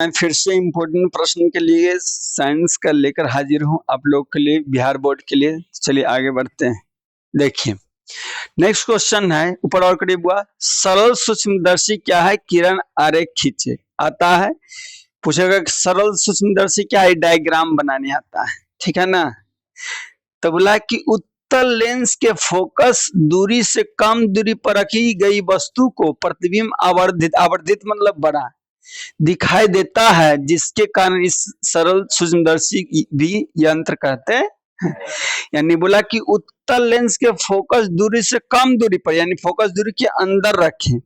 मैं फिर से इम्पोर्टेंट प्रश्न के लिए साइंस का लेकर हाजिर हूं आप लोग के लिए, बिहार बोर्ड के लिए। चलिए आगे बढ़ते हैं। देखिए नेक्स्ट क्वेश्चन है, ऊपर और करीब हुआ, सरल सूक्ष्मदर्शी क्या है, किरण आरेख खींचे। आता है, पूछेगा कि सरल सूक्ष्मदर्शी क्या है, डायग्राम बनाने आता है, ठीक है ना। तो बोला कि उत्तल लेंस के फोकस दूरी से कम दूरी पर रखी गई वस्तु को प्रतिबिंब आवर्धित मतलब बड़ा दिखाई देता है, जिसके कारण इस सरल सूक्ष्मदर्शी भी यंत्र कहते हैं। यानी बोला कि उत्तल लेंस के फोकस दूरी से कम दूरी पर, यानी फोकस दूरी के अंदर रखें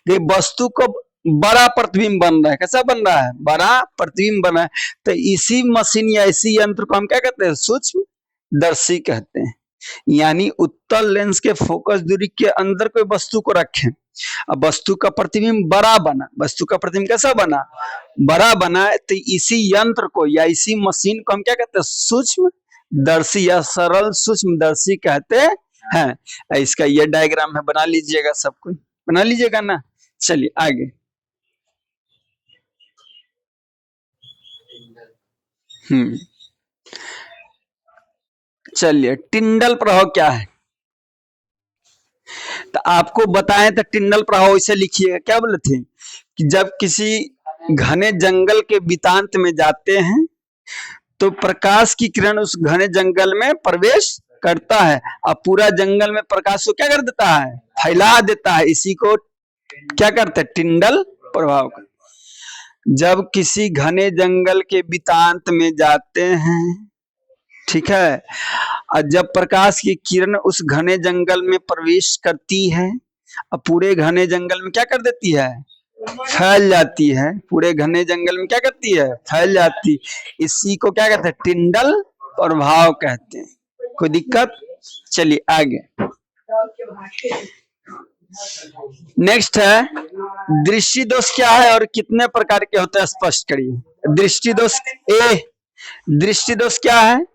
गई वस्तु को बड़ा प्रतिबिंब बन रहा है। कैसा बन रहा है, बड़ा प्रतिबिंब बना है। तो इसी मशीन या इसी यंत्र को हम क्या कहते हैं, सूक्ष्मदर्शी कहते हैं। यानी उत्तल लेंस के फोकस दूरी के अंदर कोई वस्तु को रखें, अब वस्तु का प्रतिबिंब बड़ा बना, वस्तु का प्रतिबिंब कैसा बना, बड़ा बना, तो इसी यंत्र को या इसी मशीन को हम क्या कहते हैं, सूक्ष्मदर्शी या सरल सूक्ष्मदर्शी कहते हैं। इसका ये डायग्राम है, बना लीजिएगा, सब कोई बना लीजिएगा ना। चलिए आगे। चलिए टिंडल प्रभाव क्या है, तो आपको बताएं तो टिंडल प्रभाव इसे लिखिएगा। क्या बोले थे कि जब किसी घने जंगल के बीतांत में जाते हैं तो प्रकाश की किरण उस घने जंगल में प्रवेश करता है और पूरा जंगल में प्रकाश को क्या कर देता है, फैला देता है। इसी को क्या करते हैं, टिंडल प्रभाव। जब किसी घने जंगल के बीतांत में जाते हैं, ठीक है, और जब प्रकाश की किरण उस घने जंगल में प्रवेश करती है और पूरे घने जंगल में क्या कर देती है, फैल जाती है। पूरे घने जंगल में क्या करती है, फैल जाती। इसी को क्या कहते हैं, टिंडल प्रभाव कहते हैं। कोई दिक्कत? चलिए आगे। नेक्स्ट है, दृष्टि दोष क्या है और कितने प्रकार के होते हैं, स्पष्ट करिए। दृष्टि दोष दृष्टि दोष क्या है,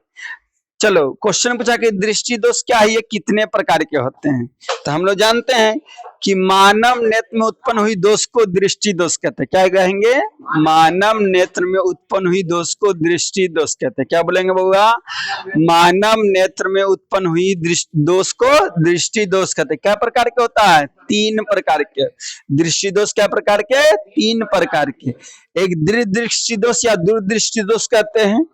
चलो क्वेश्चन पूछा कि दृष्टि दोष क्या है, ये कितने प्रकार के होते हैं। तो हम लोग जानते हैं कि मानव नेत्र में उत्पन्न हुई दोष को दृष्टि दोष कहते हैं। क्या कहेंगे, मानव नेत्र में उत्पन्न हुई दोष को दृष्टि दोष कहते हैं। क्या बोलेंगे बउआ, मानव नेत्र में उत्पन्न हुई दोष को दृष्टि दोष कहते हैं। क्या प्रकार के होता है, 3 प्रकार के दृष्टि दोष। क्या प्रकार के, 3 प्रकार के। एक दृष्टि दोष या दूरदृष्टि दोष कहते हैं,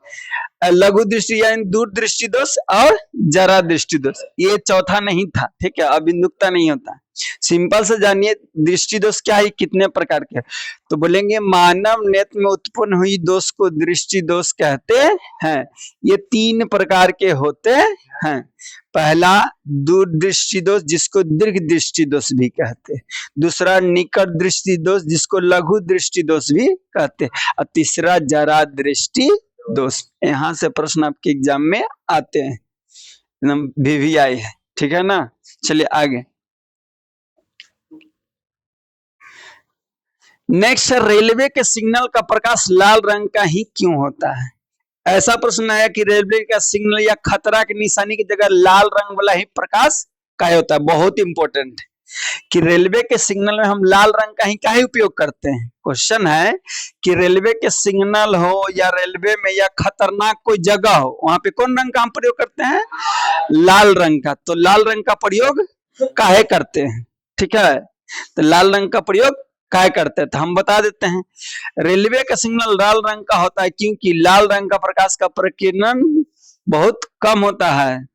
लघु दृष्टि यानी दूरदृष्टि दोष, और जरा दृष्टि दोष। ये चौथा नहीं था, ठीक है, अबिंदुकता नहीं होता। सिंपल से जानिए दृष्टि दोष क्या है, कितने प्रकार के। तो बोलेंगे मानव नेत्र में उत्पन्न हुई दोष को दृष्टि दोष कहते हैं। ये 3 प्रकार के होते हैं। पहला दूरदृष्टि दोष, जिसको दीर्घ दृष्टि दोष भी कहते हैं। दूसरा निकट दृष्टि दोष, जिसको लघु दृष्टि दोष भी कहते हैं। और तीसरा जरा दृष्टि दोष। यहाँ से प्रश्न आपके एग्जाम में आते हैं, एकदम VVI है, ठीक है ना। चलिए आगे। नेक्स्ट है, रेलवे के सिग्नल का प्रकाश लाल रंग का ही क्यों होता है। ऐसा प्रश्न आया कि रेलवे का सिग्नल या खतरा की निशानी की जगह लाल रंग वाला ही प्रकाश का होता है। बहुत इंपॉर्टेंट है कि रेलवे के सिग्नल में हम लाल रंग का ही काहे उपयोग करते हैं। क्वेश्चन है कि रेलवे के सिग्नल हो या रेलवे में या खतरनाक कोई जगह हो, वहां पे कौन रंग का हम प्रयोग करते हैं, लाल रंग का। तो लाल रंग का प्रयोग काहे करते हैं, ठीक है, तो लाल रंग का प्रयोग काहे करते हैं, तो हम बता देते हैं। रेलवे का सिग्नल लाल रंग का होता है क्योंकि लाल रंग का प्रकाश का प्रकीर्णन बहुत कम होता है,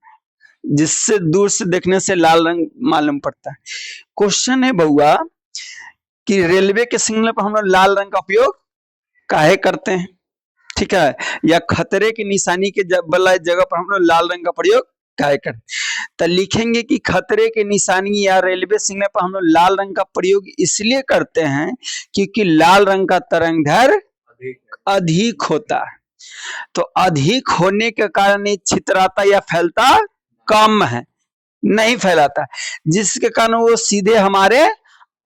जिससे दूर से देखने से लाल रंग मालूम पड़ता है। क्वेश्चन है बउआ कि रेलवे के सिग्नल पर हम लोग लाल रंग का उपयोग काहे करते हैं, ठीक है, या खतरे की निशानी के जगह पर हम लोग लाल रंग का प्रयोग काहे करते। तो लिखेंगे कि खतरे की निशानी या रेलवे सिग्नल पर हम लोग लाल रंग का प्रयोग इसलिए करते हैं क्योंकि लाल रंग का तरंगदैर्घ्य अधिक होता है। तो अधिक होने के कारण ये छितराता या फैलता कम है, नहीं फैलाता, जिसके कारण वो सीधे हमारे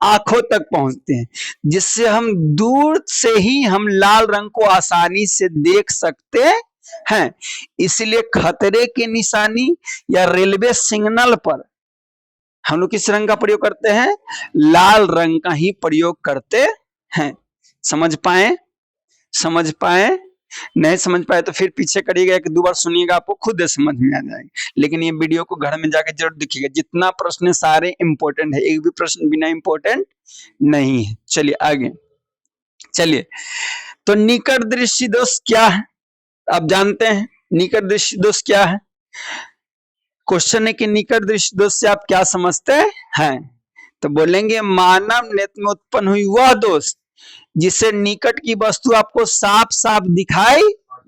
आंखों तक पहुंचते हैं, जिससे हम दूर से ही हम लाल रंग को आसानी से देख सकते हैं। इसलिए खतरे की निशानी या रेलवे सिग्नल पर हम लोग किस रंग का प्रयोग करते हैं, लाल रंग का ही प्रयोग करते हैं। समझ पाए? समझ पाए? नहीं समझ पाए तो फिर पीछे करिएगा, एक दो बार सुनिएगा, आपको खुद समझ में आ जाएगा। लेकिन ये वीडियो को घर में जाकर जरूर देखिएगा, जितना प्रश्न सारे इंपॉर्टेंट है, एक भी प्रश्न बिना इंपॉर्टेंट नहीं है। चलिए आगे चलिए। तो निकट दृष्टि दोष क्या है? आप जानते हैं निकट दृष्टि दोष क्या है? क्वेश्चन है कि निकट दृष्टि दोष से आप क्या समझते हैं? तो बोलेंगे मानव नेत्र में उत्पन्न हुई वह दोष जिससे निकट की वस्तु आपको साफ साफ दिखाई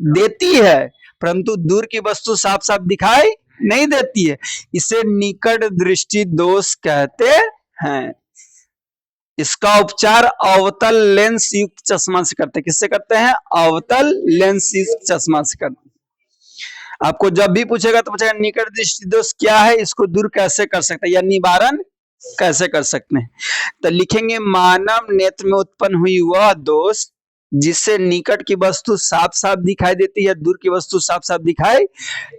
देती है परंतु दूर की वस्तु साफ साफ दिखाई नहीं देती है, इसे निकट दृष्टि दोष कहते हैं। इसका उपचार अवतल लेंस युक्त चश्मा से करते हैं। किससे करते हैं? अवतल लेंस युक्त चश्मा से करते हैं। आपको जब भी पूछेगा तो पूछेगा निकट दृष्टि दोष क्या है, इसको दूर कैसे कर सकते हैं या निवारण कैसे कर सकते हैं। तो लिखेंगे मानव नेत्र में उत्पन्न हुई वह दोष जिससे निकट की वस्तु साफ साफ दिखाई देती है, दूर की वस्तु साफ साफ दिखाई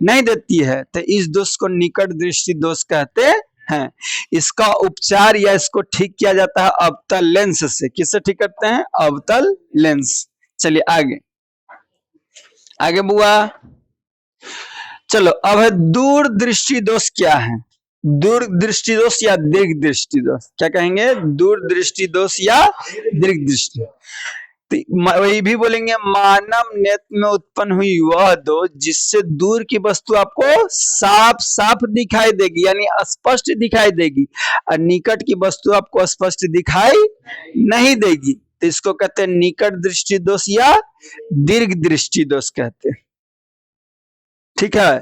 नहीं देती है, तो इस दोष को निकट दृष्टि दोष कहते हैं। इसका उपचार या इसको ठीक किया जाता है अवतल लेंस से। किससे ठीक करते हैं? अवतल लेंस। चलिए आगे आगे बुआ। चलो अब है दूर दृष्टि दोष क्या है? दूर दृष्टि दोष या दीर्घ दृष्टि दोष, क्या कहेंगे? दूर दृष्टि दोष या दीर्घ दृष्टि। वही भी बोलेंगे मानव नेत्र में उत्पन्न हुई वह दोष जिससे दूर की वस्तु आपको साफ साफ दिखाई देगी यानी स्पष्ट दिखाई देगी और निकट की वस्तु आपको स्पष्ट दिखाई नहीं देगी, तो इसको कहते हैं निकट दृष्टि दोष या दीर्घ दृष्टि दोष कहते हैं। ठीक है,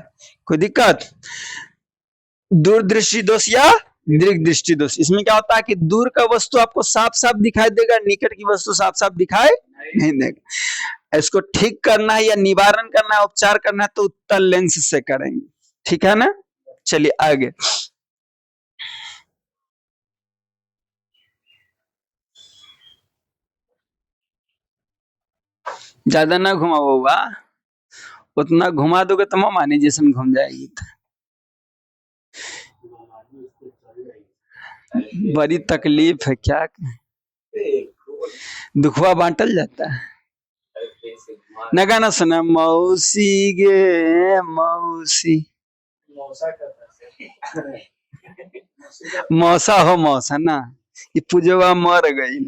कोई दिक्कत? दूरदृष्टि दोष या दीर्घ दृष्टि दोष। इसमें क्या होता है कि दूर का वस्तु आपको साफ साफ दिखाई देगा, निकट की वस्तु साफ साफ दिखाई नहीं देगा। इसको ठीक करना है या निवारण करना है, उपचार करना है तो उत्तल लेंस से करेंगे। ठीक है ना? चलिए आगे। ज्यादा ना घुमाओगा, उतना घुमा दोगे तो मानी जैसे घूम जाएगी। बड़ी तकलीफ है, क्या दुखवा बांटल जाता है ना। गाना सुना मौसी गे मौसी, मौसा हो मौसा ना, ये पूजवा मर गई।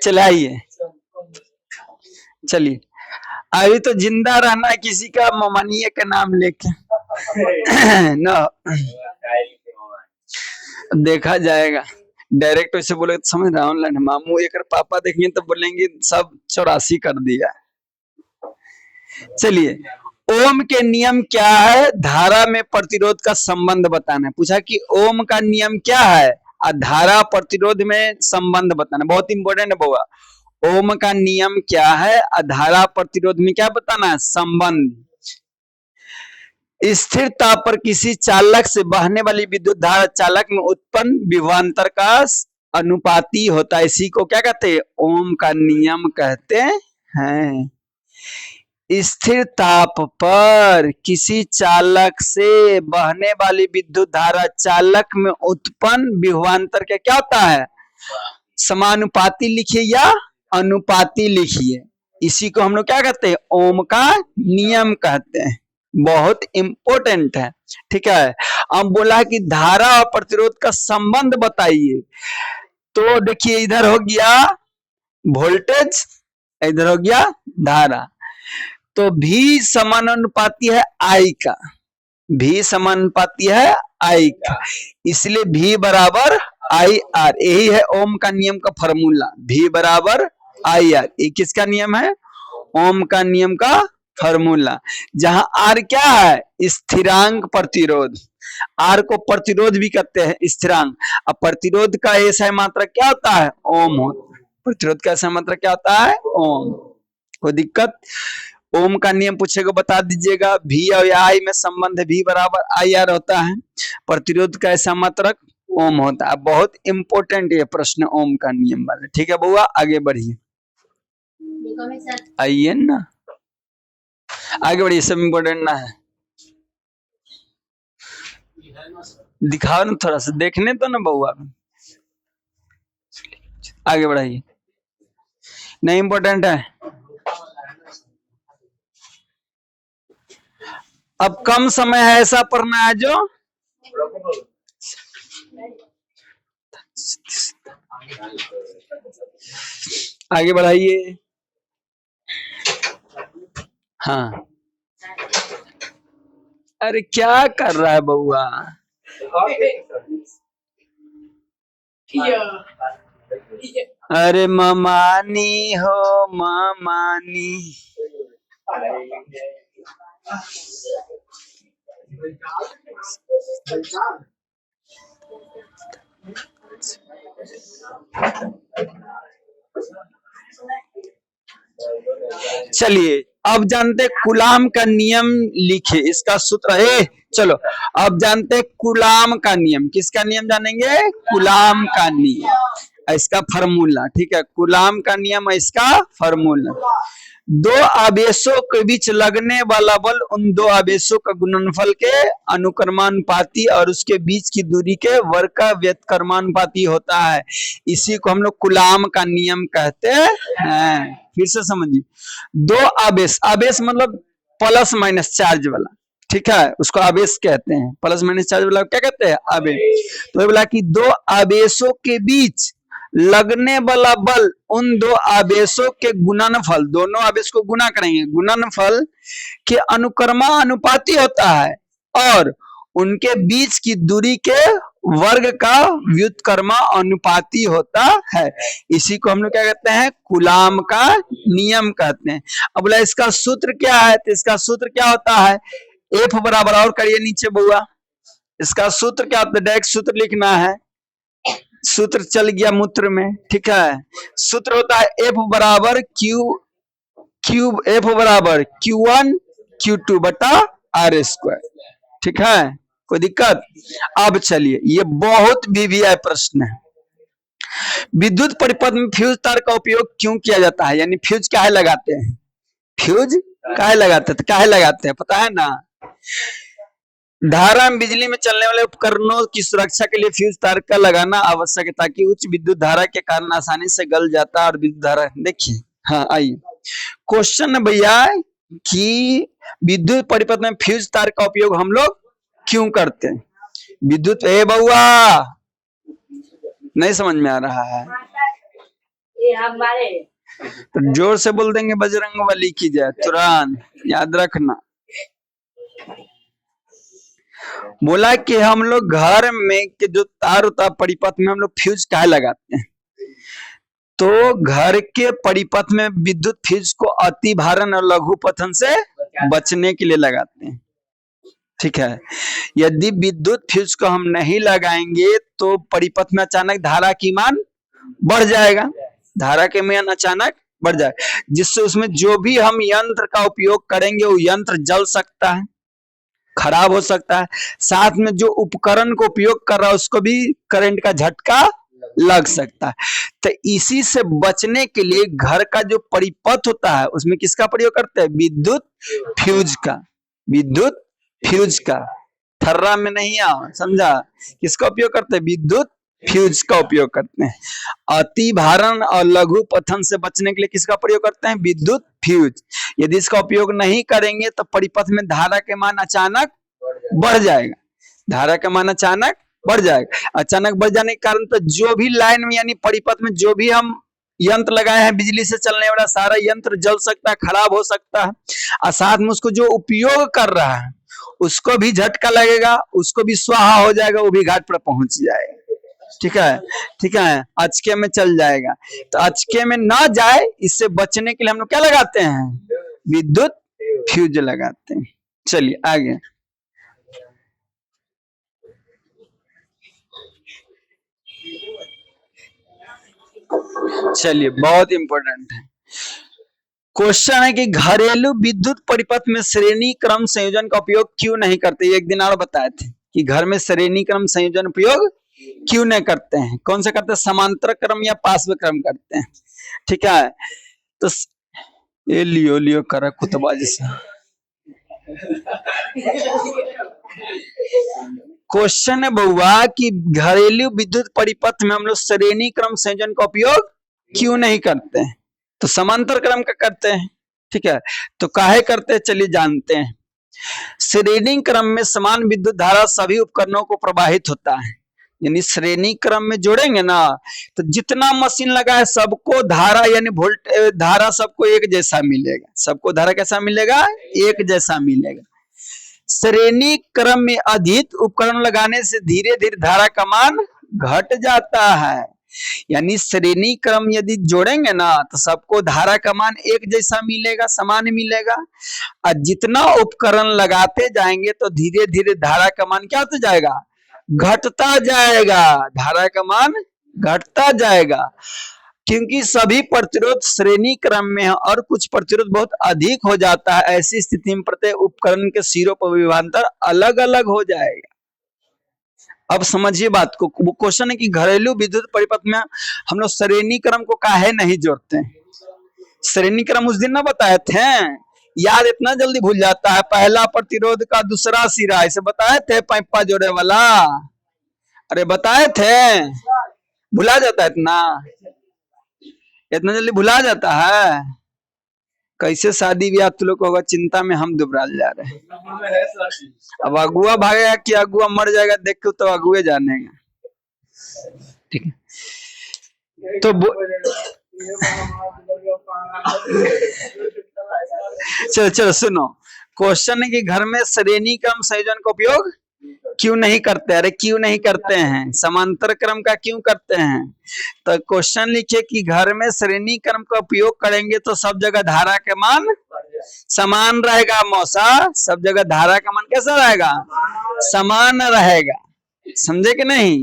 चलाइए चलिए। अभी तो जिंदा रहना है किसी का ममानिया का नाम लेके ना देखा जाएगा। डायरेक्ट वैसे बोले तो समझ रहा हूँ, मामू एक पापा देखेंगे तो बोलेंगे सब 84 कर दिया। चलिए, ओम के नियम क्या है? धारा में प्रतिरोध का संबंध बताना है। पूछा कि ओम का नियम क्या है और धारा प्रतिरोध में संबंध बताना। बहुत इंपॉर्टेंट है बउआ। ओम का नियम क्या है और धारा प्रतिरोध में क्या बताना है? संबंध। स्थिर ताप पर किसी चालक से बहने वाली विद्युत धारा चालक में उत्पन्न विभवांतर का अनुपाती होता है। इसी को क्या कहते हैं? ओम का नियम कहते हैं। स्थिर ताप पर किसी चालक से बहने वाली विद्युत धारा चालक में उत्पन्न विभवांतर का क्या होता है? समानुपाती लिखिए या अनुपाती लिखिए। इसी को हम लोग क्या कहते हैं? ओम का नियम कहते हैं। बहुत इंपॉर्टेंट है। ठीक है, अब बोला कि धारा और प्रतिरोध का संबंध बताइए। तो देखिए, इधर हो गया वोल्टेज, इधर हो गया धारा, तो भी समानुपाती है आई का, भी समानुपाती है आई का, इसलिए भी बराबर आई आर। यही है ओम का नियम का फॉर्मूला, भी बराबर आई आर। ये किसका नियम है? ओम का नियम का फॉर्मूला। जहां आर क्या है? स्थिरांक प्रतिरोध। आर को प्रतिरोध भी कहते हैं, स्थिरांक। अब प्रतिरोध का ऐसा मात्रा क्या होता है? ओम होता है। प्रतिरोध का ऐसा मात्रा क्या होता है? ओम। कोई दिक्कत? ओम का नियम पूछेगा बता दीजिएगा। भी और आई में संबंध है, भी बराबर आई आर होता है। प्रतिरोध का ऐसा मात्रक ओम होता है। बहुत इंपॉर्टेंट ये प्रश्न ओम का नियम वाला। ठीक है बउआ, आगे बढ़िए। आइए ना, आगे बढ़िए, सब इम्पोर्टेंट ना है। दिखाओ ना थोड़ा सा, देखने तो ना बउआ। आगे बढ़ाइए, नहीं इंपॉर्टेंट है। अब कम समय है ऐसा पढ़ना है जो आगे बढ़ाइए। हाँ, अरे क्या कर रहा है बउआ? अरे ममानी हो ममानी। चलिए अब जानते कुलाम का नियम लिखे, इसका सूत्र है। चलो अब जानते कुलाम का नियम। किसका नियम जानेंगे? कुलाम का नियम, इसका फार्मूला। ठीक है, कुलाम का नियम है इसका फार्मूला। दो आवेशों के बीच लगने वाला बल उन दो आवेशों का गुणनफल के अनुक्रमानुपाती और उसके बीच की दूरी के वर्ग का व्यत्क्रमानुपाती होता है। इसी को हम लोग कुलाम का नियम कहते हैं। फिर से समझिए, दो आवेश, आवेश मतलब प्लस माइनस चार्ज वाला, ठीक है, उसको आवेश कहते हैं। प्लस माइनस चार्ज वाला क्या कहते हैं? आवेश। तो ये बोला कि दो आवेशों के बीच लगने वाला बल उन दो आवेशों के गुणनफल, दोनों आवेश को गुना करेंगे, गुणनफल के अनुक्रमानुपाती होता है और उनके बीच की दूरी के वर्ग का व्युत्क्रमानुपाती होता है। इसी को हम लोग क्या कहते हैं? कुलाम का नियम कहते हैं। अब बोला इसका सूत्र क्या है? तो इसका सूत्र क्या होता है? एफ बराबर, और करिए नीचे बुआ, इसका सूत्र क्या होता है? डायरेक्ट सूत्र लिखना है, सूत्र चल गया मूत्र में। ठीक है, सूत्र होता है एफ बराबर एफ बराबर Q1 Q2 बटा R स्क्वायर। ठीक है, कोई दिक्कत? अब चलिए, ये बहुत वीवीआई प्रश्न है। विद्युत परिपथ में फ्यूज तार का उपयोग क्यों किया जाता है? यानी फ्यूज काहे लगाते हैं? फ्यूज काहे लगाते हैं? तो काहे लगाते हैं पता है ना? धारा में बिजली में चलने वाले उपकरणों की सुरक्षा के लिए फ्यूज तार का लगाना आवश्यक है, ताकि उच्च विद्युत धारा के कारण आसानी से गल जाता है और विद्युत धारा। देखिए, हाँ आइए, क्वेश्चन है भैया कि विद्युत परिपथ में फ्यूज तार का उपयोग हम लोग क्यों करते हैं? विद्युत, ए बउआ नहीं समझ में आ रहा है तो जोर से बोल देंगे बजरंगबली की जय, तुरंत याद रखना। बोला कि हम लोग घर में के जो तार होता है परिपथ में, हम लोग फ्यूज काहे लगाते हैं? तो घर के परिपथ में विद्युत फ्यूज को अति भारण और लघु पतन से बचने के लिए लगाते हैं। ठीक है, यदि विद्युत फ्यूज को हम नहीं लगाएंगे तो परिपथ में अचानक धारा की मान बढ़ जाएगा, धारा के मान अचानक बढ़ जाएगा, जिससे उसमें जो भी हम यंत्र का उपयोग करेंगे वो यंत्र जल सकता है, खराब हो सकता है, साथ में जो उपकरण को उपयोग कर रहा है उसको भी करंट का झटका लग सकता है। तो इसी से बचने के लिए घर का जो परिपथ होता है उसमें किसका प्रयोग करते हैं? विद्युत फ्यूज का, विद्युत फ्यूज का। थर्रा में नहीं आओ, समझा? किसका उपयोग करते हैं? विद्युत फ्यूज का उपयोग करते हैं। अति भारण और लघु पतन से बचने के लिए किसका प्रयोग करते हैं? विद्युत फ्यूज। यदि इसका उपयोग नहीं करेंगे तो परिपथ में धारा के मान अचानक बढ़ जाएगा, धारा का मान अचानक बढ़ जाएगा। अचानक बढ़ जाने के कारण तो जो भी लाइन में यानी परिपथ में जो भी हम यंत्र लगाए हैं बिजली से चलने वाला, सारा यंत्र जल सकता है, खराब हो सकता है, और साथ में उसको जो उपयोग कर रहा है उसको भी झटका लगेगा, उसको भी स्वाहा हो जाएगा, वो भी घाट पर पहुंच जाएगा। ठीक है, ठीक है, अचके में चल जाएगा। तो अचके में ना जाए इससे बचने के लिए हम लोग क्या लगाते हैं? विद्युत फ्यूज लगाते हैं। चलिए आगे, चलिए बहुत इंपॉर्टेंट है क्वेश्चन है कि घरेलू विद्युत परिपथ में श्रेणी क्रम संयोजन का उपयोग क्यों नहीं करते? एक दिन और बताए थे कि घर में श्रेणी क्रम संयोजन उपयोग क्यों नहीं करते हैं? कौन सा करते हैं? समांतर क्रम या पार्श्व क्रम करते हैं। ठीक है, तो ये लियो कर कुतबा जैसा क्वेश्चन है बउआ कि घरेलू विद्युत परिपथ में हम लोग श्रेणी क्रम संयोजन का उपयोग क्यों नहीं करते हैं? तो समांतर क्रम का करते हैं। ठीक है, तो काहे करते हैं चलिए जानते हैं। श्रेणी क्रम में समान विद्युत धारा सभी उपकरणों को प्रवाहित होता है। यानी श्रेणी क्रम में जोड़ेंगे ना तो जितना मशीन लगा है सबको धारा यानी धारा सबको एक जैसा मिलेगा। सबको धारा कैसा मिलेगा? एक जैसा मिलेगा। श्रेणी क्रम में अधिक उपकरण लगाने से धीरे धीरे धारा का मान घट जाता है। यानी श्रेणी क्रम यदि जोड़ेंगे ना तो सबको धारा का मान एक जैसा मिलेगा, समान मिलेगा। और जितना उपकरण लगाते जाएंगे तो धीरे धीरे धारा का मान क्या होता जाएगा? घटता जाएगा। धारा का मान घटता जाएगा क्योंकि सभी प्रतिरोध श्रेणी क्रम में है और कुछ प्रतिरोध बहुत अधिक हो जाता है। ऐसी स्थिति में प्रत्येक उपकरण के सिरों पर विभवांतर अलग अलग हो जाएगा। अब समझिए बात को। वो क्वेश्चन है कि घरेलू विद्युत परिपथ में हम लोग श्रेणी क्रम को काहे नहीं जोड़ते हैं? श्रेणी क्रम उस दिन ना बताए थे, याद इतना जल्दी भूल जाता है। पहला प्रतिरोध का दूसरा सिरा, इसे बताए थे पाइपा जोड़े वाला। अरे बताए थे, भुला जाता है इतना जल्दी भुला जाता है। कैसे शादी ब्याह तुम लोग को होगा, चिंता में हम दुबराल जा रहे हैं। अब अगुआ भागेगा कि अगुआ मर जाएगा देख के तो अगुए जानेगा। ठीक है, तो चलो चलो सुनो। क्वेश्चन है कि घर में श्रेणी क्रम संयोजन का उपयोग क्यों नहीं करते? अरे क्यों नहीं करते हैं? समांतर क्रम का क्यों करते हैं? तो क्वेश्चन लिखे कि घर में श्रेणी क्रम का उपयोग करेंगे तो सब जगह धारा के मान समान रहेगा। मौसा, सब जगह धारा का मान कैसा रहेगा? समान रहेगा। समझे कि नहीं?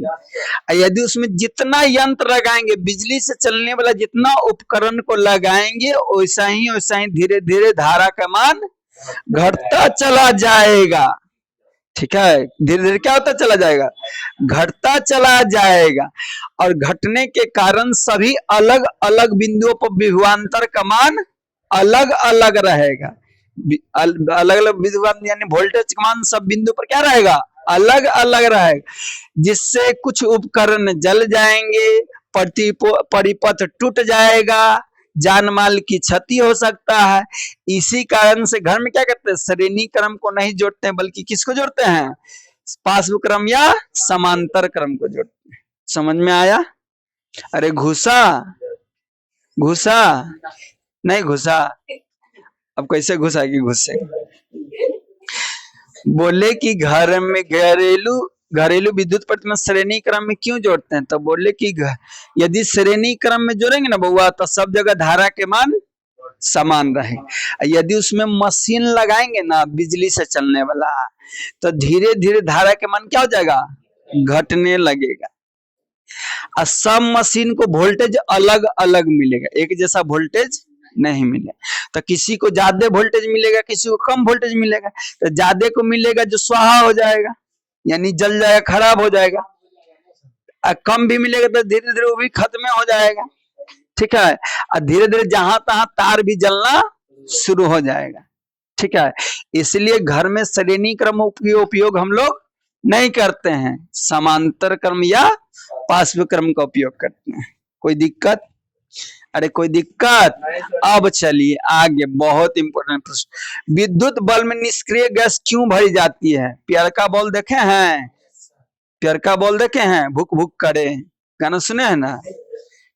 यदि उसमें जितना यंत्र लगाएंगे, बिजली से चलने वाला जितना उपकरण को लगाएंगे वैसा ही धीरे धीरे धारा का मान घटता चला जाएगा। ठीक है, धीरे धीरे क्या होता चला जाएगा? घटता चला जाएगा। और घटने के कारण सभी अलग अलग बिंदुओं पर विभवांतर का मान अलग अलग रहेगा। अलग अलग विभवांतर यानी वोल्टेज का मान सब बिंदु पर क्या रहेगा? अलग अलग रहेगा, जिससे कुछ उपकरण जल जाएंगे, परिपथ टूट जाएगा, जान माल की क्षति हो सकता है। इसी कारण से घर में क्या करते हैं? श्रेणी क्रम को नहीं जोड़ते हैं, बल्कि किसको जोड़ते हैं? पार्श्व क्रम या समांतर क्रम को जोड़ते हैं। समझ में आया? अरे घुसा घुसा नहीं घुसा, अब कैसे घुसा कि घुसे? बोले कि घर में घरेलू विद्युत परिपथ में श्रेणी क्रम में क्यों जोड़ते हैं? तो बोले कि यदि श्रेणी क्रम में जोड़ेंगे ना बउआ तो सब जगह धारा के मान समान रहे। यदि उसमें मशीन लगाएंगे ना बिजली से चलने वाला तो धीरे धीरे धारा के मान क्या हो जाएगा? घटने लगेगा। और सब मशीन को वोल्टेज अलग अलग मिलेगा, एक जैसा वोल्टेज नहीं मिलेगा। तो किसी को ज्यादा वोल्टेज मिलेगा, किसी को कम वोल्टेज मिलेगा। तो ज्यादा को मिलेगा जो स्वाहा हो जाएगा, यानी जल जाएगा, खराब हो जाएगा। और कम भी मिलेगा तो धीरे धीरे वो भी खत्म हो जाएगा। ठीक है, और धीरे धीरे जहां तहां तार भी जलना शुरू हो जाएगा। ठीक है, इसलिए घर में श्रेणी क्रम उपयोग हम लोग नहीं करते हैं, समांतर क्रम या पार्श्व क्रम का उपयोग करते हैं। कोई दिक्कत? अरे कोई दिक्कत? अब चलिए आगे, बहुत इंपॉर्टेंट प्रश्न। विद्युत बल्ब में निष्क्रिय गैस क्यों भरी जाती है? प्यारका बॉल देखे हैं? प्यारका बॉल देखे हैं? भुक भुक करे, गाना सुने हैं ना?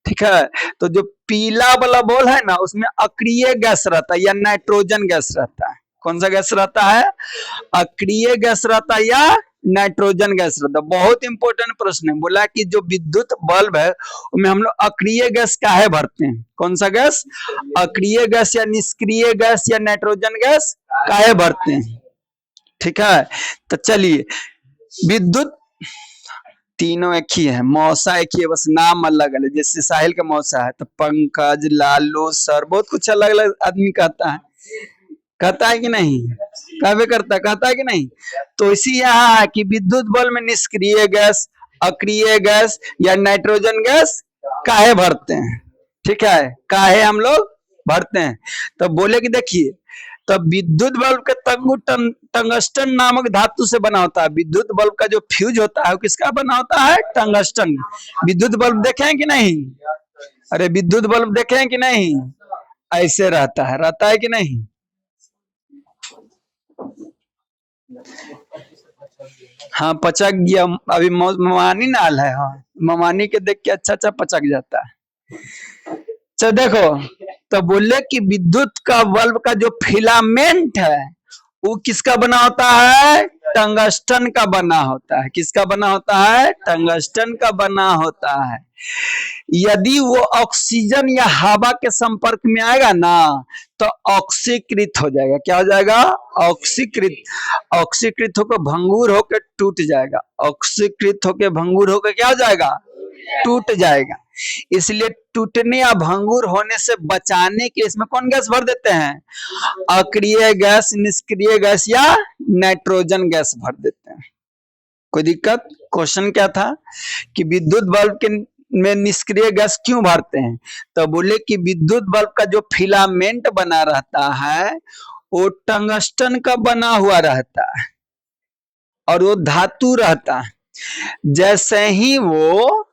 ठीक है, तो जो पीला वाला बॉल है ना उसमें अक्रिय गैस रहता है या नाइट्रोजन गैस रहता है। कौन सा गैस रहता है? अक्रिय गैस रहता है या नाइट्रोजन गैस रहता है। बहुत इंपॉर्टेंट प्रश्न है। बोला कि जो विद्युत बल्ब है उसमें हम लोग अक्रिय गैस काहे भरते हैं? कौन सा गैस? अक्रिय गैस या निष्क्रिय गैस या नाइट्रोजन गैस काहे भरते हैं? ठीक है, तो चलिए विद्युत तीनों एक ही है, मौसा एक ही है, बस नाम अलग अलग। जैसे साहिल का मौसा है तो पंकज, लालू, सर, बहुत कुछ अलग अलग आदमी कहता है कि नहीं? कहवे कहता है कि नहीं? तो इसी यहाँ है कि विद्युत बल्ब में निष्क्रिय गैस, अक्रिय गैस या नाइट्रोजन गैस काहे भरते हैं? ठीक है, काहे हम लोग भरते हैं? तो बोले कि देखिए, तो विद्युत बल्ब का तंगु टंगस्टन नामक धातु से बना होता है। विद्युत बल्ब का जो फ्यूज होता है वो किसका बना होता है? टंगस्टन। विद्युत बल्ब देखे हैं कि नहीं? अरे विद्युत बल्ब देखे हैं कि नहीं? ऐसे रहता है कि नहीं? हाँ पचक गया। अभी ममानी नाल है। हाँ ममानी के देख के अच्छा पचक जाता है। चल देखो, तो बोले कि विद्युत का बल्ब का जो फिलामेंट है वो किसका बना होता है? टंगस्टन का बना होता है। किसका बना होता है? टंगस्टन का बना होता है। यदि वो ऑक्सीजन या हवा के संपर्क में आएगा ना तो ऑक्सीकृत हो जाएगा। क्या हो जाएगा? ऑक्सीकृत होकर भंगुर होकर टूट जाएगा। ऑक्सीकृत होकर भंगुर होकर क्या हो जाएगा? टूट जाएगा। इसलिए टूटने या भंगुर होने से बचाने के इसमें कौन गैस भर देते हैं? अक्रिय गैस, निष्क्रिय गैस या नाइट्रोजन गैस भर देते हैं। कोई दिक्कत? क्वेश्चन क्या था कि विद्युत बल्ब के में निष्क्रिय गैस क्यों भरते हैं? तो बोले कि विद्युत बल्ब का जो फिलामेंट बना रहता है वो टंगस्टन का बना हुआ रहता है और वो धातु रहता है। जैसे ही वो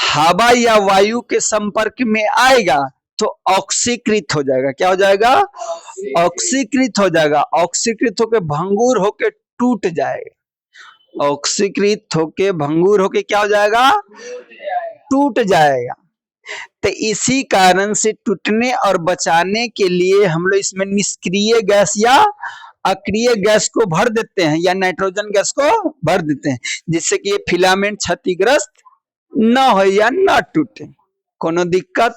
हवा या वायु के संपर्क में आएगा तो ऑक्सीकृत हो जाएगा। क्या हो जाएगा? ऑक्सीकृत हो जाएगा। ऑक्सीकृत होके भंगुर होके टूट जाएगा। ऑक्सीकृत होके भंगुर होके क्या हो जाएगा? टूट जाएगा। तो इसी कारण से टूटने और बचाने के लिए हम लोग इसमें निष्क्रिय गैस या अक्रिय गैस को भर देते हैं या नाइट्रोजन गैस को भर देते हैं, जिससे कि ये फिलामेंट क्षतिग्रस्त न हो या न टूटे। कोनो दिक्कत?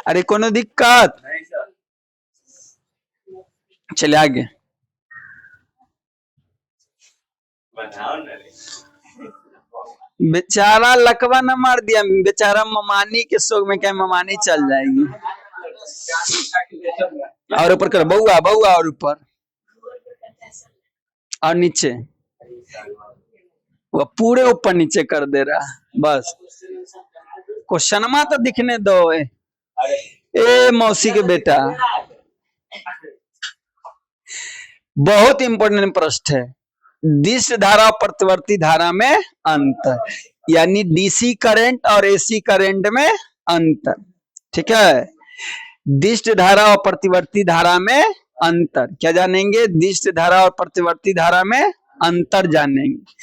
अरे कोनो दिक्कत? चले आगे। बेचारा लकवा न मार दिया। बेचारा ममानी के शोक में क्या ममानी चल जाएगी। और ऊपर कर बउआ बउआ और ऊपर और नीचे। वो पूरे ऊपर नीचे कर दे रहा। बस क्वेश्चनमा तो दिखने दो। ए मौसी के बेटा, बहुत इंपॉर्टेंट प्रश्न है। दिष्ट धारा और प्रतिवर्ती धारा में अंतर, यानी डीसी करंट और एसी करंट में अंतर। ठीक है, दिष्ट धारा और प्रतिवर्ती धारा में अंतर क्या जानेंगे? दिष्ट धारा और प्रतिवर्ती धारा में अंतर जानेंगे।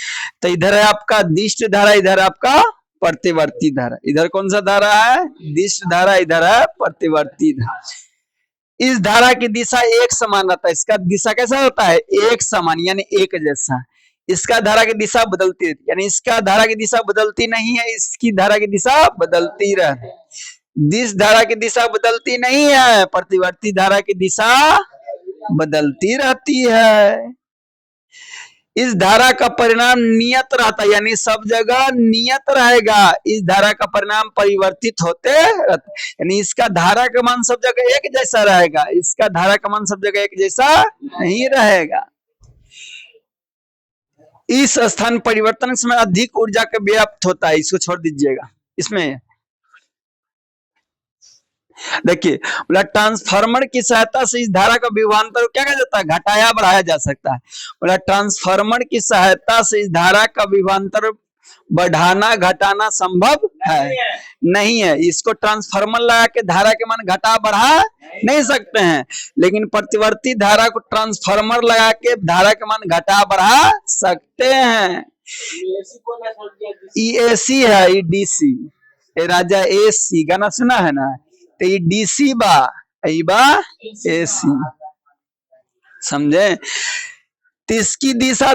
तो इधर है आपका दिष्ट धारा, इधर आपका प्रतिवर्ती धारा। इधर कौन सा धारा है? दिष्ट धारा, इधर है प्रतिवर्ती धारा। इस धारा की दिशा एक समान रहता है। इसका दिशा कैसा होता है? एक समान, यानी एक जैसा। इसका धारा की दिशा बदलती रहती, यानी इसका धारा की दिशा बदलती नहीं है, इसकी धारा की दिशा बदलती रहती। दिस धारा की दिशा बदलती नहीं है, प्रतिवर्ती धारा की दिशा बदलती रहती है। इस धारा का परिणाम नियत रहता है, यानी सब जगह नियत रहेगा। इस धारा का परिणाम परिवर्तित होते रहते, यानी इसका धारा का मान सब जगह एक जैसा रहेगा, इसका धारा का मान सब जगह एक जैसा नहीं रहेगा। इस स्थान परिवर्तन में अधिक ऊर्जा का व्याप्त होता है। इसको छोड़ दीजिएगा। इसमें देखिए, बोला ट्रांसफार्मर की सहायता से इस धारा का विभवांतर क्या कहा जाता है? घटाया बढ़ाया जा सकता है। बोला ट्रांसफार्मर की सहायता से इस धारा का विभवांतर बढ़ाना घटाना संभव है? नहीं है। इसको ट्रांसफार्मर लगा के धारा के मान घटा बढ़ा नहीं सकते हैं, लेकिन प्रतिवर्ती धारा को ट्रांसफार्मर लगा के धारा के मान घटा बढ़ा सकते हैं। एसी है, ये डीसी। ए राजा एसी गाना सुना है ना? तो ये डीसी बा एसी, समझे? तो इसकी दिशा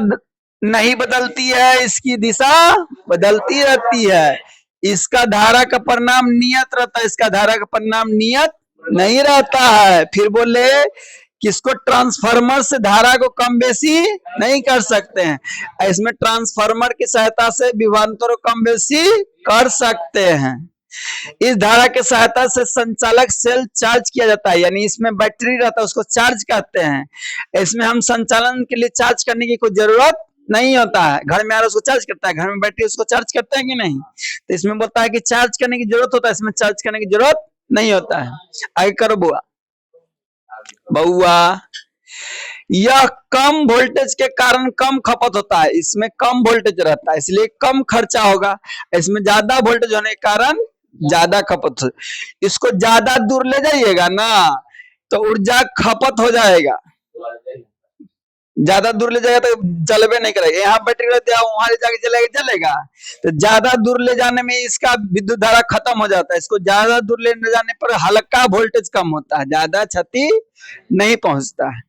नहीं बदलती है, इसकी दिशा बदलती रहती है। इसका धारा का परिणाम नियत रहता है, इसका धारा का परिणाम नियत नहीं रहता है। फिर बोले किसको? ट्रांसफार्मर से धारा को कम बेसी नहीं कर सकते हैं। इसमें ट्रांसफार्मर की सहायता से विभवांतर को कम बेसी कर सकते हैं। इस धारा के सहायता से संचालक सेल चार्ज किया जाता है, यानी इसमें बैटरी रहता है, उसको चार्ज कहते हैं। इसमें हम संचालन के लिए चार्ज करने की कोई जरूरत नहीं होता है। घर में आ रहा उसको चार्ज करता है, घर में बैटरी उसको चार्ज करते हैं कि नहीं? तो इसमें बोलता है कि चार्ज करने की जरूरत होता है, इसमें चार्ज करने की जरूरत नहीं होता है। आगे करो बुआ बउआ। यह कम वोल्टेज के कारण कम खपत होता है, इसमें कम वोल्टेज रहता है इसलिए कम खर्चा होगा। इसमें ज्यादा वोल्टेज होने के कारण ज्यादा खपत हो, इसको ज्यादा दूर ले जाइएगा ना तो ऊर्जा खपत हो जाएगा, ज्यादा दूर ले जाएगा तो चलबे नहीं करेगा। यहाँ बैटरी रहते हैं वहां ले जाके चलेगा चलेगा, तो ज्यादा दूर ले जाने में इसका विद्युत धारा खत्म हो जाता है। इसको ज्यादा दूर ले जाने पर हल्का वोल्टेज कम होता है, ज्यादा क्षति नहीं पहुंचता है।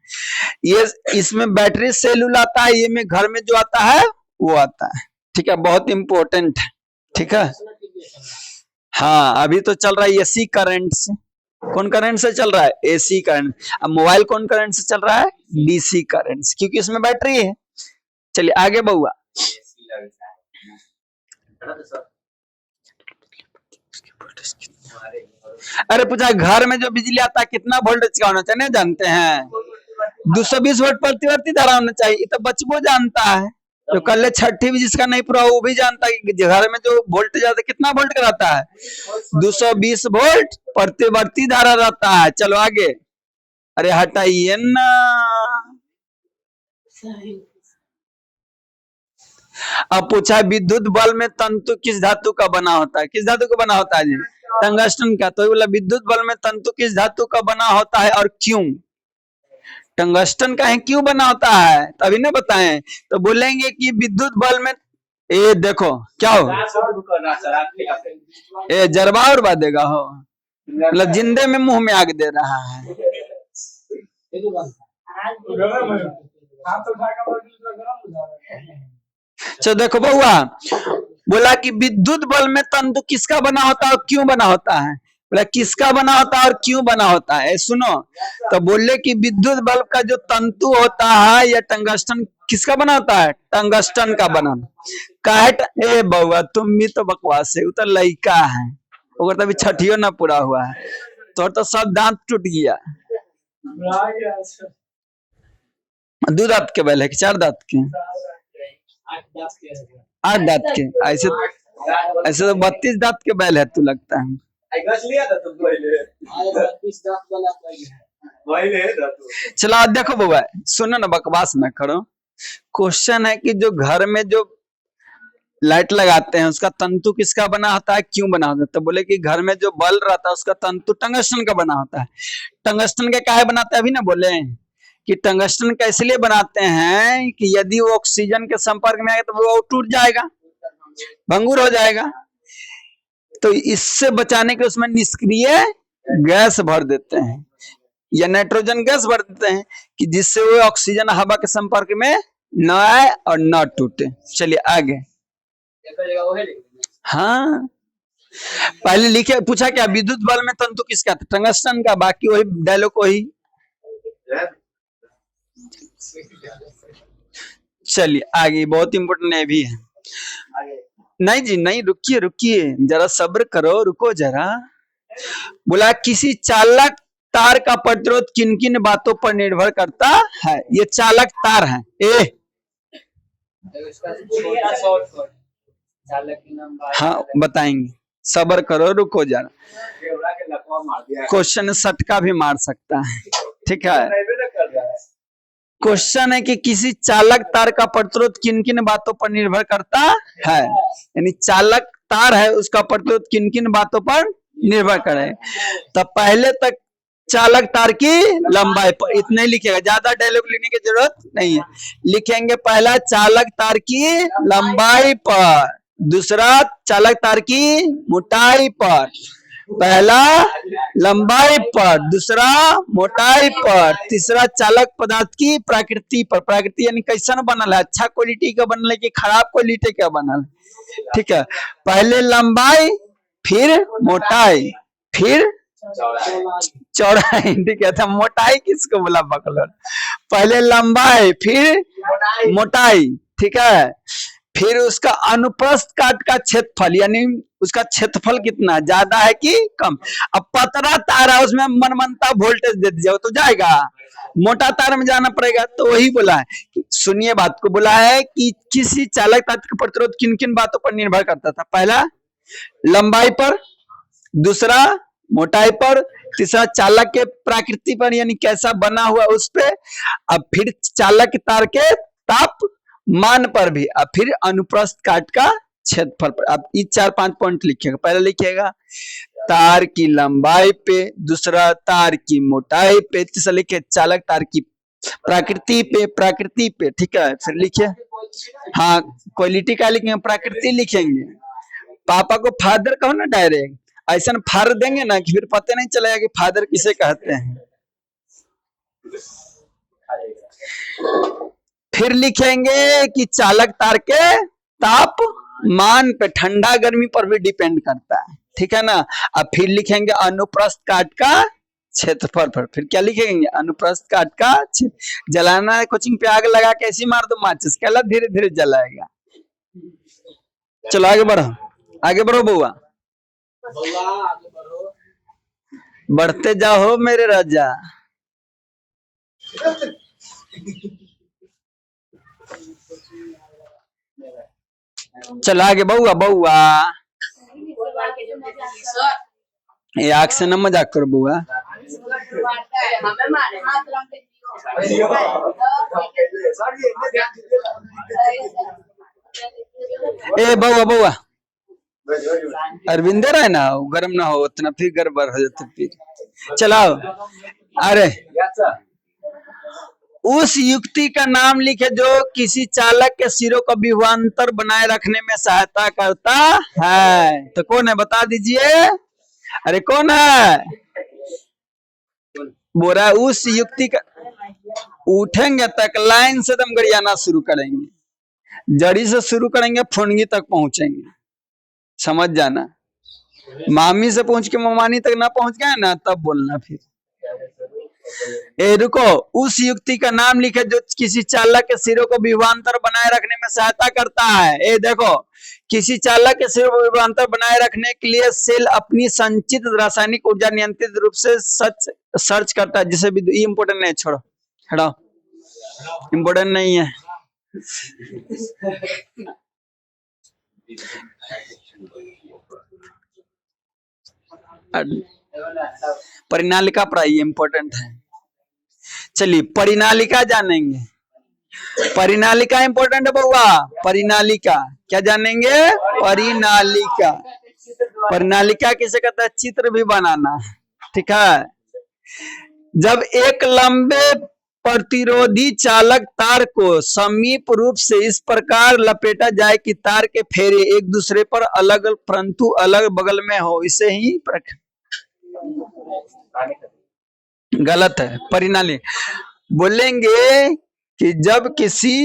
ये इसमें बैटरी सेल आता है, ये में घर में जो आता है वो आता है। ठीक है, बहुत इंपॉर्टेंट है। ठीक है, हाँ अभी तो चल रहा है एसी करंट से। कौन करंट से चल रहा है? AC current. अब मोबाइल कौन करंट से चल रहा है? डीसी करंट से, क्योंकि इसमें बैटरी है। चलिए आगे बहुआ। अरे पूछा घर में जो बिजली आता है कितना वोल्टेज का होना चाहिए, जानते हैं? 220 वोल्ट प्रतिवर्ती धारा होना चाहिए। ये तो बचपो जानता है, तो कल छठी भी जिसका नहीं पूरा वो भी जानता है कि घर में जो वोल्टेज आता है कितना वोल्ट का रहता है? 220 वोल्ट प्रतिवर्ती धारा रहता है। चलो आगे। अरे हटाइए ना, अब पूछा विद्युत बल में तंतु किस धातु का बना होता है? किस धातु का बना होता है जी? टंगस्टन का। तो बोला विद्युत बल में तंतु किस धातु का बना होता है और क्यों? टंगस्टन का है, क्यों बना होता है तभी ना बताएं। तो बोलेंगे कि विद्युत बल में ये देखो क्या हो, ये जरबा और देगा हो, मतलब जिंदे में मुंह में आग दे रहा है। तो देखो बउआ, बोला कि विद्युत बल में तंतु किसका बना होता है और क्यों बना होता है? बोला किसका बना होता है और क्यों बना होता है? सुनो, तो बोले कि विद्युत बल्ब का जो तंतु होता है या टंगस्टन किसका बना होता है? टंगस्टन का बना। ए बउआ तुम भी तो बकवास है, तो लड़का है, अगर तभी छठियों ना पूरा हुआ है तो सब दांत टूट गया। 2 दांत के बैल है कि 4 दांत के? 8 दांत के। ऐसे तो 32 दांत के बैल है तू लगता है। चलो देखो बाबा, सुनो ना, बकवास ना करो। क्वेश्चन है कि जो घर में जो लाइट लगाते हैं उसका तंतु किसका बना होता है, क्यों बना होता है? तो बोले कि घर में जो बल्ब रहता है उसका तंतु टंगस्टन का बना होता है। टंगस्टन का काहे बनाते हैं? अभी ना बोले कि टंगस्टन का इसलिए बनाते हैं कि यदि वो ऑक्सीजन के संपर्क में आएगा तो वो टूट जाएगा, भंगुर हो जाएगा। तो इससे बचाने के उसमें निष्क्रिय गैस भर देते हैं या नाइट्रोजन गैस भर देते हैं कि जिससे वो ऑक्सीजन हवा के संपर्क में न आए और न टूटे। चलिए आगे। हाँ पहले लिखे, पूछा क्या विद्युत बल में तंतु किसका था? टंगस्टन का। बाकी वही डायलॉग वही। चलिए आगे, बहुत इंपोर्टेंट है भी है। नहीं जी नहीं, रुकिए रुकिए जरा सब्र करो, रुको जरा। बोला किसी चालक तार का प्रतिरोध किन किन बातों पर निर्भर करता है? ये चालक तार है। हाँ बताएंगे, सब्र करो, रुको जरा। क्वेश्चन सटका भी मार सकता है। ठीक है, क्वेश्चन है कि किसी चालक तार का प्रतिरोध किन किन बातों पर निर्भर करता है, यानी चालक तार है उसका प्रतिरोध किन किन बातों पर निर्भर करे। तो पहले तक चालक तार की लंबाई पर, इतना ही लिखेगा, ज्यादा डायलॉग लिखने की जरूरत नहीं है। लिखेंगे पहला चालक तार की लंबाई पर, दूसरा चालक तार की मोटाई पर। पहला लंबाई पर, दूसरा मोटाई पर, तीसरा चालक पदार्थ की प्रकृति पर। प्रकृति यानी कैसन बनल है, अच्छा क्वालिटी का बनल है कि खराब क्वालिटी का बनल। ठीक है, पहले लंबाई, फिर मोटाई, फिर चौड़ाई। ठीक है, तो मोटाई किसको बोला बकलर? पहले लंबाई फिर मोटाई। ठीक है, फिर उसका अनुप्रस्थ काट का क्षेत्रफल, यानी उसका क्षेत्रफल कितना, ज्यादा है कि कम। अब पतला तार है उसमें मनमनता वोल्टेज दे दीजिए तो जाएगा, मोटा तार में जाना पड़ेगा। तो वही बोला है, सुनिए बात को, बोला है कि किसी चालक तार का प्रतिरोध किन किन बातों पर निर्भर करता था? पहला लंबाई पर, दूसरा मोटाई पर, तीसरा चालक के प्रकृति पर यानी कैसा बना हुआ उस पे, अब फिर चालक तार के ताप मान पर भी, अब फिर अनुप्रस्थ काट का क्षेत्रफल पर। आप ये 4-5 पॉइंट लिखिएगा। पहले लिखिएगा तार की लंबाई पे, दूसरा तार की मोटाई पे, तीसरा लिखिए चालक तार की प्रकृति पे, ठीक है। फिर लिखिए, हाँ क्वालिटी का लिखेंगे, प्रकृति लिखेंगे। पापा को फादर कहो ना डायरेक्ट, ऐसा फादर देंगे ना कि फिर पता नहीं चलेगा कि फादर किसे कहते हैं। फिर लिखेंगे कि चालक तार के तापमान पे, ठंडा गर्मी पर भी डिपेंड करता है, ठीक है ना। अब फिर लिखेंगे अनुप्रस्थ काट का क्षेत्रफल पर। फिर क्या लिखेंगे, अनुप्रस्थ काट का जलाना है, कोचिंग पे आग लगा के ऐसी मार दो माचिस, कहला धीरे धीरे जलाएगा। चलो आगे बढ़ो, आगे बढ़ो बउआ, बढ़ते जाओ मेरे राजा। चलो आगे बउआ, बउआ ये आग से न मजाक करो बउआ। ए बउआ, बउआ अरविंदर है ना, गर्म ना हो उतना, फिर गड़बड़ हो जाता फिर। चलाओ, अरे उस युक्ति का नाम लिखे जो किसी चालक के सिरों को विभवांतर बनाए रखने में सहायता करता है। तो कौन है बता दीजिए, अरे कौन है, बोल रहा है उस युक्ति का। उठेंगे तक लाइन से दम गरियाना शुरू करेंगे, जड़ी से शुरू करेंगे, फुनगी तक पहुंचेंगे, समझ जाना। मामी से पहुंच के ममानी तक ना पहुंच गए ना, तब बोलना फिर। ए रुको, उस युक्ति का नाम लिखे जो किसी चालक के सिरों को विभवांतर बनाए रखने में सहायता करता है। ए देखो, किसी चालक के सिरों को विभवांतर बनाए रखने के लिए सेल अपनी संचित रासायनिक ऊर्जा नियंत्रित रूप से सर्च करता है। जिसे भी ये इम्पोर्टेंट नहीं, छोड़ो हटाओ, इम्पोर्टेंट नहीं है। परिनालिका पढ़ाइए, इम्पोर्टेंट है। चलिए परिनालिका जानेंगे, परिनालिका इंपॉर्टेंट है बउआ। परिनालिका क्या जानेंगे, परिनालिका। परिनालिका किसे कहता है, चित्र भी बनाना, ठीक है। जब एक लंबे प्रतिरोधी चालक तार को समीप रूप से इस प्रकार लपेटा जाए कि तार के फेरे एक दूसरे पर अलग परंतु अलग बगल में हो, इसे ही गलत है। परिनाली बोलेंगे कि जब किसी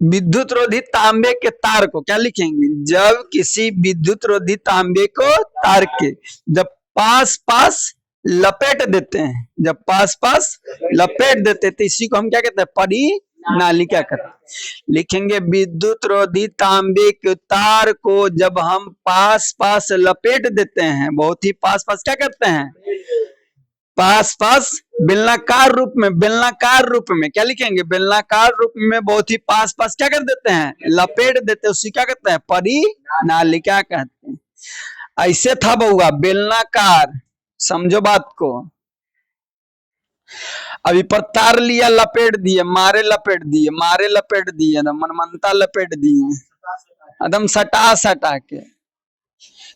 विद्युत रोधी तांबे के तार को, क्या लिखेंगे, जब किसी विद्युत रोधी तांबे को तार के जब पास पास लपेट देते हैं, जब पास पास लपेट देते तो इसी को हम क्या कहते हैं, परिनालिका कहते हैं। लिखेंगे विद्युत रोधी तांबे के तार को जब हम पास पास लपेट देते हैं, बहुत ही पास पास क्या करते हैं, पास पास बेलनाकार रूप में, बेलनाकार रूप में क्या लिखेंगे, बेलनाकार रूप में बहुत ही पास पास क्या कर देते हैं, लपेट देते हैं, उसी क्या कहते हैं, परिनालिका कहते हैं। ऐसे था बउआ बेलनाकार, समझो बात को। अभी पर तार लिया, लपेट दिए, मारे लपेट दिए, मारे लपेट दिए, मनमनता लपेट दिए, एकदम सटा सटा के,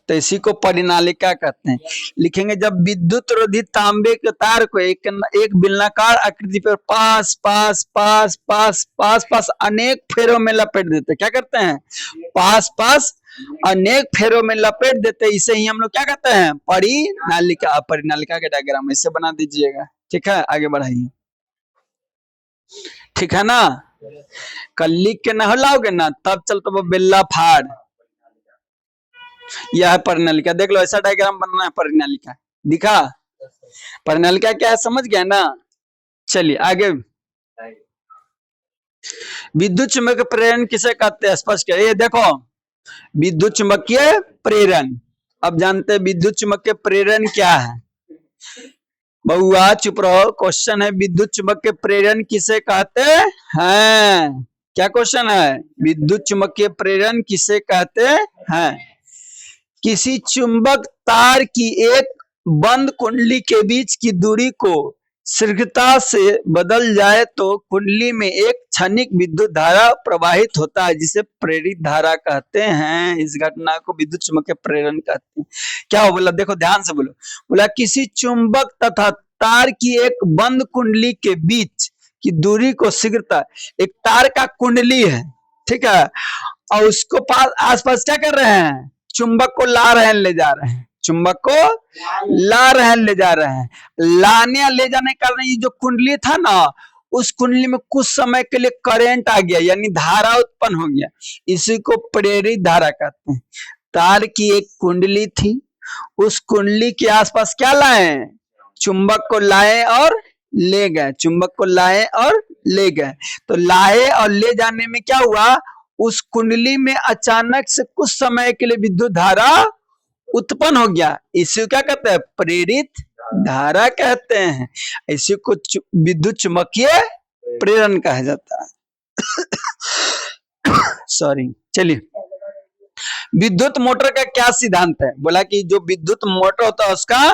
तो इसी को परिनालिका कहते हैं। लिखेंगे जब विद्युत रोधी तांबे के तार को एक बेलनाकार आकृति पर पास पास पास पास पास पास अनेक फेरों में लपेट देते, क्या करते हैं, पास पास अनेक फेरों में लपेट देते, इसे ही हम लोग क्या कहते हैं, परिनालिका। परिनालिका के डायग्राम ऐसे बना दीजिएगा, ठीक है। आगे बढ़ाइए, ठीक है ना। कल लिख के न लाओगे ना, तब चलता वो बेल्ला फाड़। यह है परिनालिका, देख लो ऐसा डायग्राम बनना है परिनालिका, दिखा। परिनालिका क्या है, समझ गया ना। चलिए आगे, विद्युत चुंबकीय प्रेरण किसे कहते हैं, स्पष्ट करिए। देखो विद्युत चुंबकीय प्रेरण, अब जानते हैं विद्युत चुंबकीय प्रेरण क्या है। बउआ चुप रहो, क्वेश्चन है विद्युत चुंबकीय प्रेरण किसे कहते हैं। क्या क्वेश्चन है, विद्युत चुंबकीय प्रेरण किसे कहते हैं। किसी चुंबक तार की एक बंद कुंडली के बीच की दूरी को शीघ्रता से बदल जाए तो कुंडली में एक क्षणिक विद्युत धारा प्रवाहित होता है जिसे प्रेरित धारा कहते हैं। इस घटना को विद्युत चुम्बकीय प्रेरण कहते हैं। क्या हो बोला, देखो ध्यान से बोलो। बोला किसी चुंबक तथा तार की एक बंद कुंडली के बीच की दूरी को शीघ्रता, एक तार का कुंडली है, ठीक है, और उसको पास आसपास क्या कर रहे हैं, चुंबक को ला रहे हैं, ले जा रहे हैं, चुंबक को ला रहे हैं, ले जा रहे हैं। लाने या ले जाने का कारण ये जो कुंडली था ना, उस कुंडली में कुछ समय के लिए करंट आ गया, यानी धारा उत्पन्न हो गया, इसी को प्रेरित धारा कहते हैं। तार की एक कुंडली थी, उस कुंडली के आसपास क्या लाए, चुंबक को लाए और ले गए, चुंबक को लाए और ले गए। तो लाए और ले जाने में क्या हुआ, उस कुंडली में अचानक से कुछ समय के लिए विद्युत धारा उत्पन्न हो गया, इसी को क्या कहते हैं, प्रेरित धारा कहते हैं। इसी को विद्युत चुम्बकीय प्रेरण कहा जाता है। सॉरी, चलिए। विद्युत मोटर का क्या सिद्धांत है, बोला कि जो विद्युत मोटर होता है उसका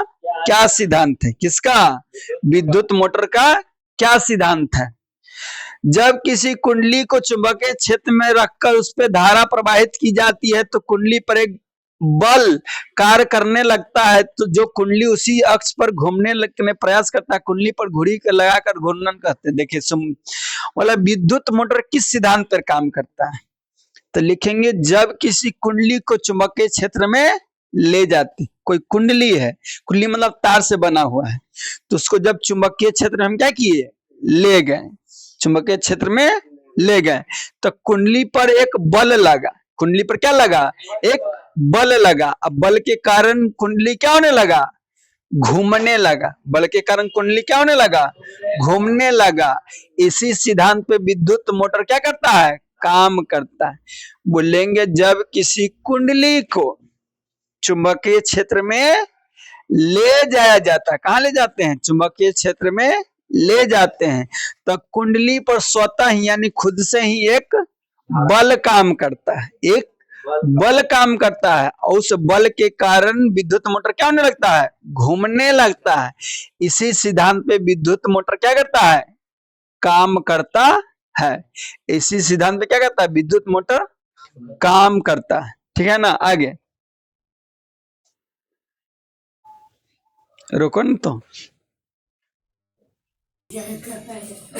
क्या सिद्धांत है, किसका, विद्युत मोटर का क्या सिद्धांत है। जब किसी कुंडली को चुंबकीय क्षेत्र में रखकर उस पर धारा प्रवाहित की जाती है तो कुंडली पर एक बल कार्य करने लगता है, तो जो कुंडली उसी अक्ष पर घूमने लगने प्रयास करता है, कुंडली पर घुड़ी लगाकर घूर्णन कहते हैं। देखिए बोला विद्युत मोटर किस सिद्धांत पर काम करता है, तो लिखेंगे जब किसी कुंडली को चुंबकीय क्षेत्र में ले जाती, कोई कुंडली है, कुंडली मतलब तार से बना हुआ है, तो उसको जब चुंबकीय क्षेत्र में हम क्या किए, ले गए, चुंबकीय क्षेत्र में ले गए, तो कुंडली पर एक बल लगा, कुंडली पर क्या लगा, एक बल लगा। अब बल के कारण कुंडली क्या होने लगा, घूमने लगा, बल के कारण कुंडली क्या होने लगा, घूमने लगा। इसी सिद्धांत पे विद्युत मोटर क्या करता है, काम करता है। बोलेंगे जब किसी कुंडली को चुंबकीय क्षेत्र में ले जाया जाता है, कहाँ ले जाते हैं, चुंबकीय क्षेत्र में ले जाते हैं, तो कुंडली पर स्वतः ही यानी खुद से ही एक बल काम करता है, एक बल काम करता है, और उस बल के कारण विद्युत मोटर क्या होने लगता है, घूमने लगता है। इसी सिद्धांत पे विद्युत मोटर क्या करता है, काम करता है। इसी सिद्धांत पे क्या करता है, विद्युत मोटर काम करता है, ठीक है ना। आगे रुको न तो